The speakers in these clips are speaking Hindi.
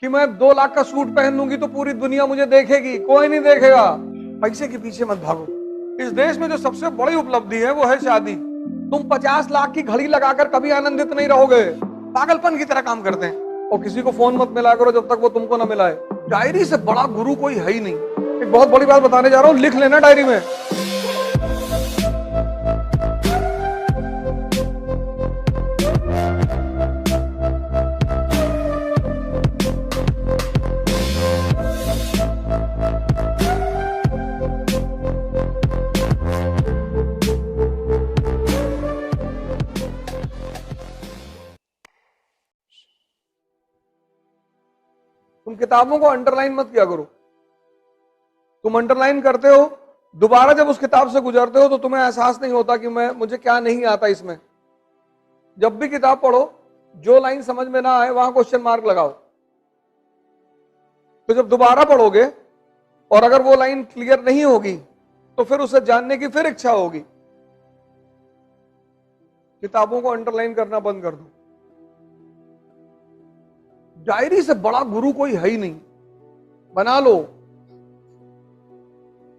कि मैं 2 लाख का सूट पहन लूंगी तो पूरी दुनिया मुझे देखेगी, कोई नहीं देखेगा। पैसे के पीछे मत भागो। इस देश में जो सबसे बड़ी उपलब्धि है वो है शादी। तुम 50 लाख की घड़ी लगाकर कभी आनंदित नहीं रहोगे, पागलपन की तरह काम करते हैं। और किसी को फोन मत मिलाया करो जब तक वो तुमको ना मिलाए। डायरी से बड़ा गुरु कोई है ही नहीं। एक बहुत बड़ी बात बताने जा रहा हूं, लिख लेना डायरी में। तुम किताबों को अंडरलाइन मत किया करो। तुम अंडरलाइन करते हो, दोबारा जब उस किताब से गुजरते हो तो तुम्हें एहसास नहीं होता कि मुझे क्या नहीं आता इसमें। जब भी किताब पढ़ो, जो लाइन समझ में ना आए वहां क्वेश्चन मार्क लगाओ। तो जब दोबारा पढ़ोगे और अगर वो लाइन क्लियर नहीं होगी तो फिर उसे जानने की फिर इच्छा होगी। किताबों को अंडरलाइन करना बंद कर दो। डायरी से बड़ा गुरु कोई है ही नहीं, बना लो।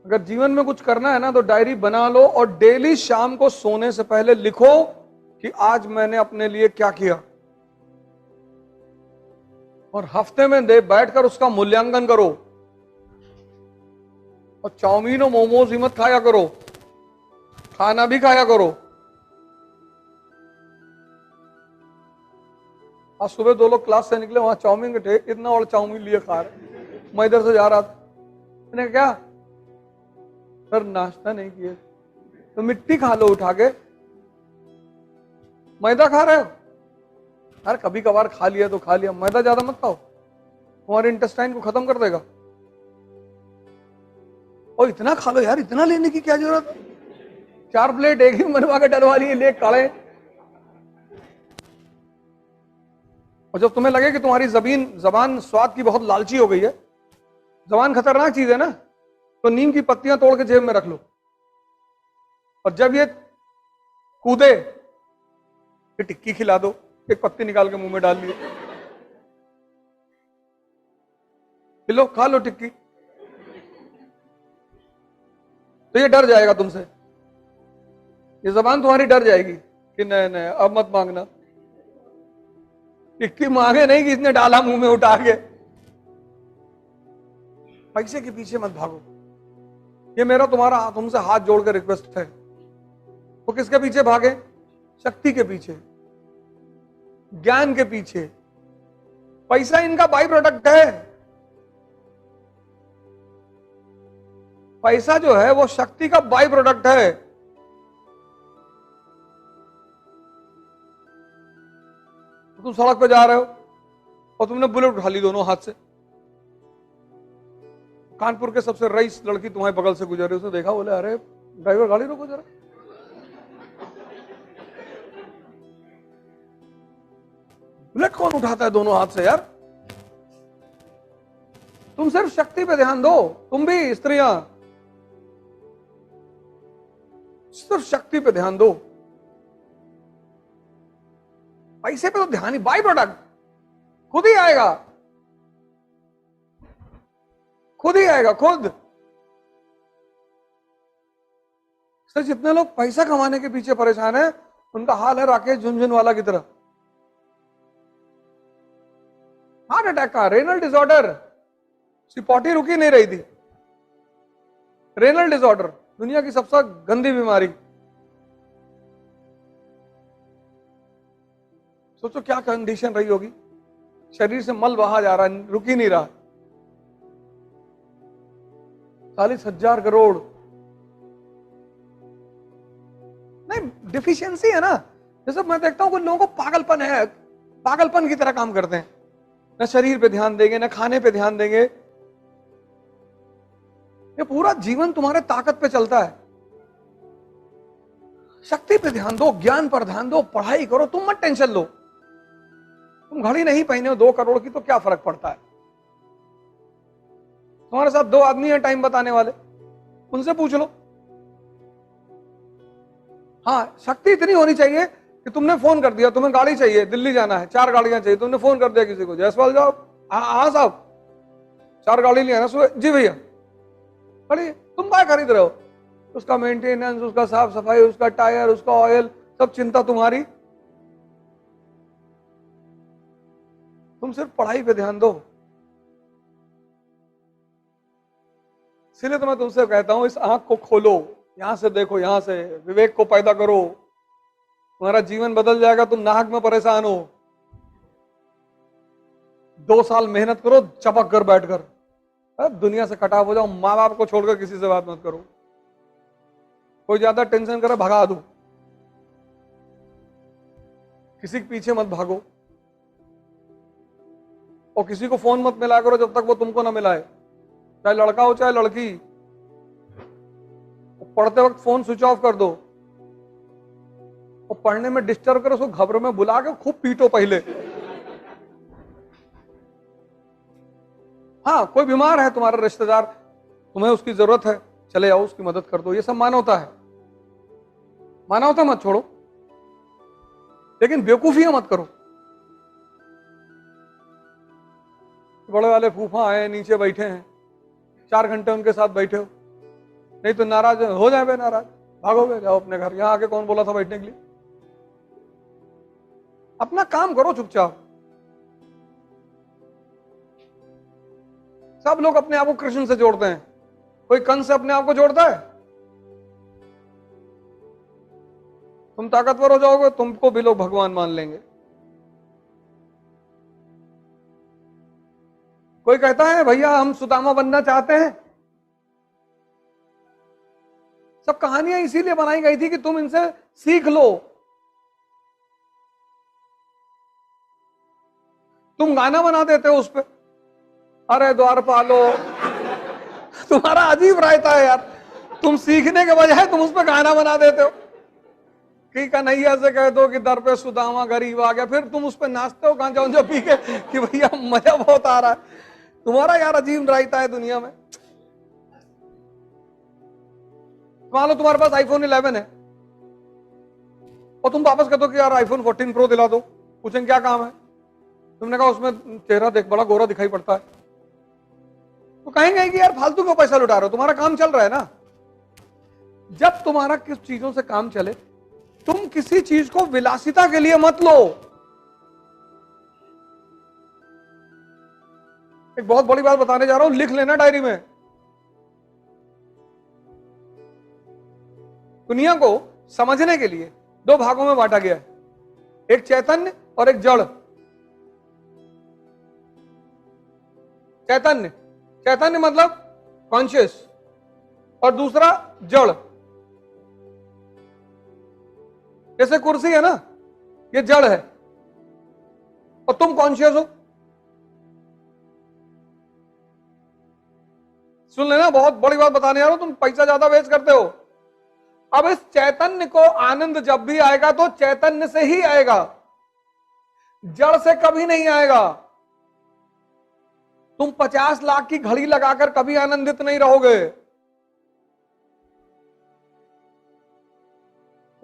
अगर जीवन में कुछ करना है ना तो डायरी बना लो और डेली शाम को सोने से पहले लिखो कि आज मैंने अपने लिए क्या किया। और हफ्ते में बैठकर उसका मूल्यांकन करो। और चाउमीन और मोमोज ही मत खाया करो, खाना भी खाया करो। आज सुबह 2 लोग क्लास से निकले, वहां चाउमीन के थे, इतना और चाउमीन लिए खा रहे। मैं इधर से जा रहा था, मैंने क्या सर नाश्ता नहीं किए तो मिट्टी खा लो उठा के, मैदा खा रहे हो। यार कभी कभार खा लिया तो खा लिया, मैदा ज्यादा मत खाओ, तुम्हारे इंटेस्टाइन को खत्म कर देगा। और इतना खा लो यार, इतना लेने की क्या जरूरत है। 4 प्लेट एक ही बनवा के डलवा लिए, ले काले। और जब तुम्हें लगे कि तुम्हारी जबान स्वाद की बहुत लालची हो गई है, जबान खतरनाक चीज है ना, तो नीम की पत्तियां तोड़ के जेब में रख लो। और जब ये कूदे कि टिक्की खिला दो, एक पत्ती निकाल के मुंह में डाल लिए, लो खा लो टिक्की। तो ये डर जाएगा तुमसे, ये जबान तुम्हारी डर जाएगी कि नहीं नहीं अब मत मांगना। टिक्की मांगे नहीं कि इसने डाला मुंह में उठा के। पैसे के पीछे मत भागो। ये मेरा तुम्हारा तुमसे हाथ जोड़कर रिक्वेस्ट है। वो किसके पीछे भागे? शक्ति के पीछे, ज्ञान के पीछे। पैसा इनका बाई प्रोडक्ट है। पैसा जो है वो शक्ति का बाई प्रोडक्ट है। तुम सड़क पे जा रहे हो और तुमने बुलेट उठा ली दोनों हाथ से। कानपुर के सबसे रईस लड़की तुम्हारे बगल से गुजर रही, उसने देखा, बोले अरे ड्राइवर गाड़ी रोको जरा। बुलेट कौन उठाता है दोनों हाथ से यार? तुम सिर्फ शक्ति पे ध्यान दो। तुम भी स्त्रियां सिर्फ शक्ति पे ध्यान दो। पैसे पे तो ध्यान ही, बाई प्रोडक्ट खुद ही आएगा, खुद ही आएगा खुद। सर जितने लोग पैसा कमाने के पीछे परेशान है उनका हाल है राकेश झुनझुनवाला की तरह। हार्ट अटैक का, रेनल डिसऑर्डर, सिपॉटी रुकी नहीं रही थी। रेनल डिसऑर्डर दुनिया की सबसे गंदी बीमारी। सोचो क्या कंडीशन रही होगी, शरीर से मल बहा जा रहा है, रुक ही नहीं रहा। 40,000 करोड़ नहीं, डिफिशियंसी है ना। जैसे मैं देखता हूं कुछ लोगों को पागलपन है, पागलपन की तरह काम करते हैं। न शरीर पे ध्यान देंगे, न खाने पे ध्यान देंगे। ये पूरा जीवन तुम्हारे ताकत पे चलता है। शक्ति पे ध्यान दो, ज्ञान पर ध्यान दो, पढ़ाई करो। तुम मत टेंशन लो। तुम घड़ी नहीं पहने हो 2 करोड़ की तो क्या फर्क पड़ता है? तुम्हारे साथ 2 आदमी हैं टाइम बताने वाले, उनसे पूछ लो। हाँ, शक्ति इतनी होनी चाहिए कि तुमने फोन कर दिया, तुम्हें गाड़ी चाहिए, दिल्ली जाना है, 4 गाड़ियां चाहिए, तुमने फोन कर दिया किसी को, जयसवाल जाओ, हाँ साहब, 4 गाड़ी लिया ना सुबह। जी भैया। खड़ी, तुम क्या खरीद रहे हो? उसका मेंटेनेंस, उसका साफ सफाई, उसका टायर, उसका ऑयल, सब चिंता तुम्हारी। तुम सिर्फ पढ़ाई पे ध्यान दो। इसलिए तो मैं तुमसे कहता हूं, इस आंख को खोलो, यहां से देखो, यहां से विवेक को पैदा करो, तुम्हारा जीवन बदल जाएगा। तुम नाहक में परेशान हो। 2 साल मेहनत करो चपक कर बैठकर, दुनिया से कटाव हो जाओ। माँ बाप को छोड़कर किसी से बात मत करो। कोई ज्यादा टेंशन करे भगा दो, किसी के पीछे मत भागो, और किसी को फोन मत मिला करो जब तक वो तुमको ना मिलाए, चाहे लड़का हो चाहे लड़की। पढ़ते वक्त फोन स्विच ऑफ कर दो, और पढ़ने में डिस्टर्ब करो उसको घबर में बुला के खूब पीटो पहले। हाँ, कोई बीमार है तुम्हारा रिश्तेदार, तुम्हें उसकी जरूरत है, चले जाओ उसकी मदद कर दो। ये सब मानवता है। मानवता मत छोड़ो, लेकिन बेवकूफियां मत करो। बड़े वाले फूफा आए, नीचे बैठे हैं, 4 घंटे उनके साथ बैठे हो, नहीं तो नाराज हो जाए, नाराज भागोगे, जाओ अपने घर। यहां आके कौन बोला था बैठने के लिए? अपना काम करो चुपचाप। सब लोग अपने आप को कृष्ण से जोड़ते हैं, कोई कंस से अपने आप को जोड़ता है? तुम ताकतवर हो जाओगे, तुमको भी लोग भगवान मान लेंगे। कोई कहता है भैया हम सुदामा बनना चाहते हैं। सब कहानियां इसीलिए बनाई गई थी कि तुम इनसे सीख लो। तुम गाना बना देते हो उस पे, अरे द्वारपालो। तुम्हारा अजीब रहता है यार, तुम सीखने के बजाय तुम उस पे गाना बना देते हो कि कन्हैया से कह दो कि दर पे सुदामा गरीब आ गया, फिर तुम उस पे नाचते हो गांजा उंजा पी के कि भैया मजा बहुत आ रहा है। तुम्हारा यार अजीब रहता है दुनिया में। मान लो तुम्हारे पास आईफोन 11 है और तुम वापस कहते हो कि यार आईफोन 14 प्रो दिला दो। पूछेंगे क्या काम है? तुमने कहा उसमें चेहरा देख बड़ा गोरा दिखाई पड़ता है। तो कहेंगे कि यार फालतू क्यों पैसा लुटा रहे हो, तुम्हारा काम चल रहा है ना। जब तुम्हारा किस चीजों से काम चले, तुम किसी चीज को विलासिता के लिए मत लो। एक बहुत बड़ी बात बताने जा रहा हूं, लिख लेना डायरी में। दुनिया को समझने के लिए 2 भागों में बांटा गया है, एक चैतन्य और एक जड़। चैतन्य, चैतन्य मतलब कॉन्शियस, और दूसरा जड़। जैसे कुर्सी है ना, ये जड़ है और तुम कॉन्शियस हो। सुन लेना, बहुत बड़ी बात बताने जा रहा हूं, तुम पैसा ज्यादा वेस्ट करते हो। अब इस चैतन्य को आनंद जब भी आएगा तो चैतन्य से ही आएगा, जड़ से कभी नहीं आएगा। तुम 50 लाख की घड़ी लगाकर कभी आनंदित नहीं रहोगे।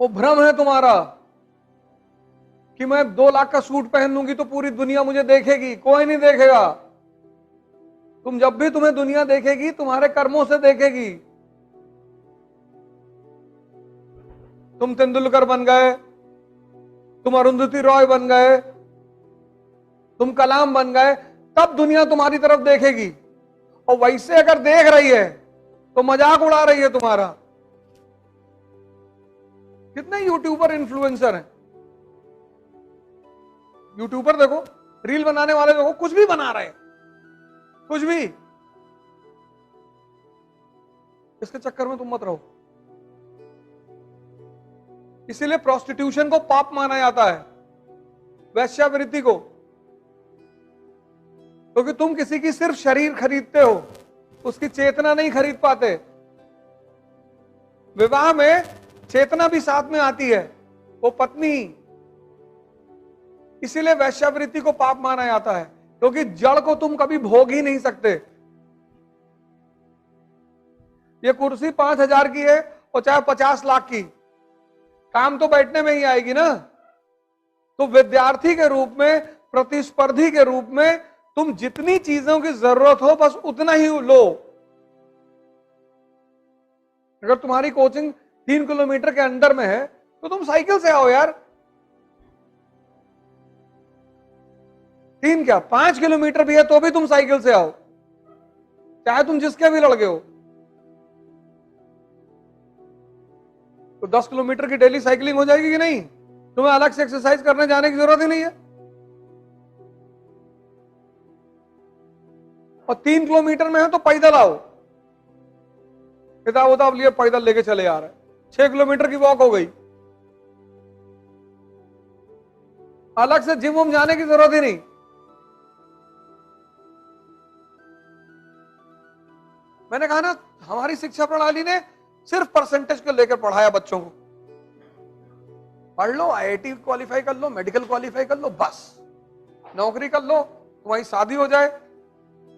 वो भ्रम है तुम्हारा कि मैं 2 लाख का सूट पहन लूंगी तो पूरी दुनिया मुझे देखेगी। कोई नहीं देखेगा। तुम जब भी तुम्हें दुनिया देखेगी, तुम्हारे कर्मों से देखेगी। तुम तेंदुलकर बन गए, तुम अरुंधति रॉय बन गए, तुम कलाम बन गए, तब दुनिया तुम्हारी तरफ देखेगी। और वैसे अगर देख रही है तो मजाक उड़ा रही है तुम्हारा। कितने यूट्यूबर इन्फ्लुएंसर हैं? यूट्यूबर देखो, रील बनाने वाले देखो, कुछ भी बना रहे हैं, कुछ भी। इसके चक्कर में तुम मत रहो। इसीलिए प्रोस्टिट्यूशन को पाप माना जाता है, वैश्यावृत्ति को, क्योंकि तुम किसी की सिर्फ शरीर खरीदते हो, उसकी चेतना नहीं खरीद पाते। विवाह में चेतना भी साथ में आती है, वो पत्नी। इसीलिए वैश्यावृत्ति को पाप माना जाता है, क्योंकि जड़ को तुम कभी भोग ही नहीं सकते। ये कुर्सी 5,000 की है और चाहे 50 लाख की, काम तो बैठने में ही आएगी ना। तो विद्यार्थी के रूप में, प्रतिस्पर्धी के रूप में तुम जितनी चीजों की जरूरत हो बस उतना ही लो। अगर तुम्हारी कोचिंग 3 किलोमीटर के अंदर में है तो तुम साइकिल से आओ यार। 3 क्या 5 किलोमीटर भी है तो भी तुम साइकिल से आओ, चाहे तुम जिसके भी लड़के हो। तो 10 किलोमीटर की डेली साइकिलिंग हो जाएगी कि नहीं? तुम्हें अलग से एक्सरसाइज करने जाने की जरूरत ही नहीं है। और 3 किलोमीटर में है तो पैदल आओ, किताब उताब लिए पैदल लेके चले आ रहे। 6 किलोमीटर की वॉक हो गई, अलग से जिम वम जाने की जरूरत ही नहीं। मैंने कहा ना, हमारी शिक्षा प्रणाली ने सिर्फ परसेंटेज को लेकर पढ़ाया बच्चों को। पढ़ लो, आईआईटी क्वालिफाई कर लो, मेडिकल क्वालिफाई कर लो, बस नौकरी कर लो, तुम्हारी शादी हो जाए।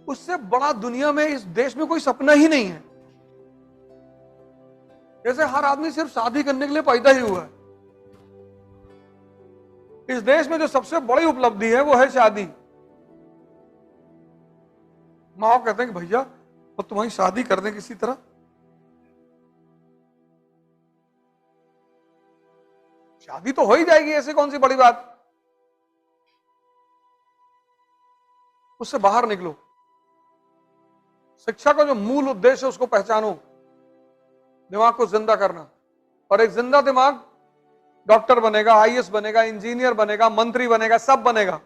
उससे बड़ा दुनिया में इस देश में कोई सपना ही नहीं है। जैसे हर आदमी सिर्फ शादी करने के लिए पैदा ही हुआ है। इस देश में जो सबसे बड़ी उपलब्धि है वो है शादी। माँ कहते हैं कि भैया और तुम्हारी शादी कर दें किसी तरह। शादी तो हो ही जाएगी, ऐसी कौन सी बड़ी बात। उससे बाहर निकलो। शिक्षा का जो मूल उद्देश्य है उसको पहचानो, दिमाग को जिंदा करना। और एक जिंदा दिमाग डॉक्टर बनेगा, आईएएस बनेगा, इंजीनियर बनेगा, मंत्री बनेगा, सब बनेगा।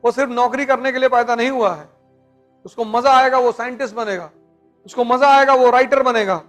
वो सिर्फ नौकरी करने के लिए पैदा नहीं हुआ है। उसको मजा आएगा वो साइंटिस्ट बनेगा, उसको मजा आएगा वो राइटर बनेगा,